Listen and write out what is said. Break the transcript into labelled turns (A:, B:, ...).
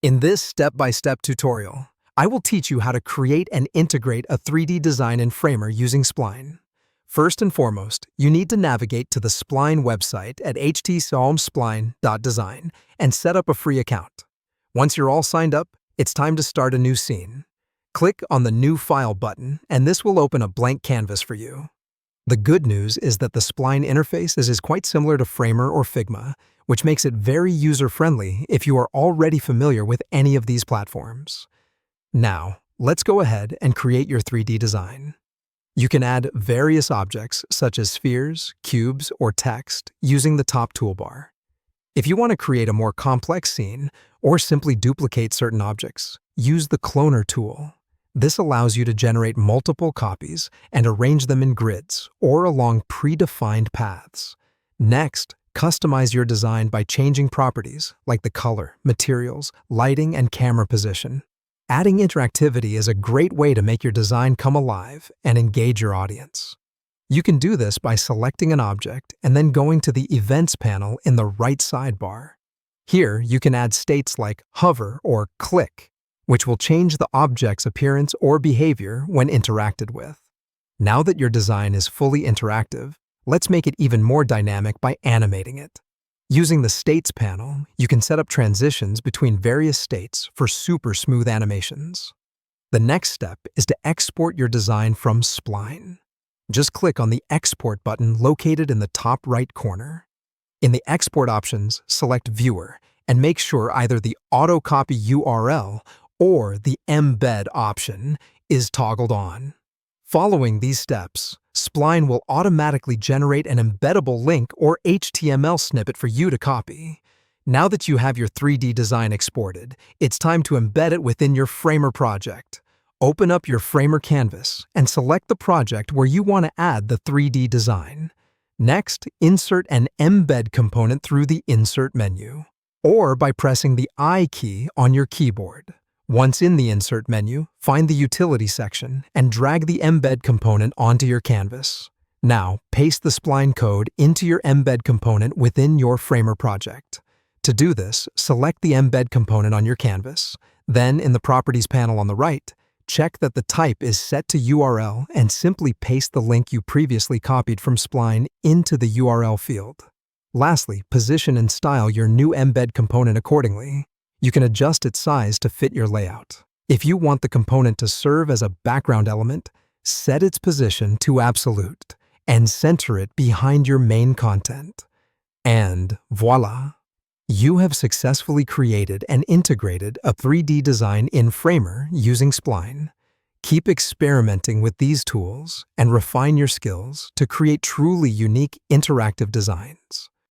A: In this step-by-step tutorial, I will teach you how to create and integrate a 3D design in Framer using Spline. First and foremost, you need to navigate to the Spline website at htsalmspline.design and set up a free account. Once you're all signed up, it's time to start a new scene. Click on the New File button, and this will open a blank canvas for you. The good news is that the Spline interface is quite similar to Framer or Figma, which makes it very user-friendly if you are already familiar with any of these platforms. Now, let's go ahead and create your 3D design. You can add various objects such as spheres, cubes, or text using the top toolbar. If you want to create a more complex scene or simply duplicate certain objects, use the Cloner tool. This allows you to generate multiple copies and arrange them in grids or along predefined paths. Next, customize your design by changing properties like the color, materials, lighting, and camera position. Adding interactivity is a great way to make your design come alive and engage your audience. You can do this by selecting an object and then going to the Events panel in the right sidebar. Here, you can add states like hover or click, which will change the object's appearance or behavior when interacted with. Now that your design is fully interactive, let's make it even more dynamic by animating it. Using the States panel, you can set up transitions between various states for super smooth animations. The next step is to export your design from Spline. Just click on the Export button located in the top right corner. In the Export options, select Viewer and make sure either the Auto Copy URL or the Embed option is toggled on. Following these steps, Spline will automatically generate an embeddable link or HTML snippet for you to copy. Now that you have your 3D design exported, it's time to embed it within your Framer project. Open up your Framer canvas and select the project where you want to add the 3D design. Next, insert an embed component through the Insert menu, or by pressing the I key on your keyboard. Once in the Insert menu, find the Utility section and drag the embed component onto your canvas. Now, paste the Spline code into your embed component within your Framer project. To do this, select the embed component on your canvas. Then, in the Properties panel on the right, check that the type is set to URL and simply paste the link you previously copied from Spline into the URL field. Lastly, position and style your new embed component accordingly. You can adjust its size to fit your layout. If you want the component to serve as a background element, set its position to absolute and center it behind your main content. And voila! You have successfully created and integrated a 3D design in Framer using Spline. Keep experimenting with these tools and refine your skills to create truly unique interactive designs.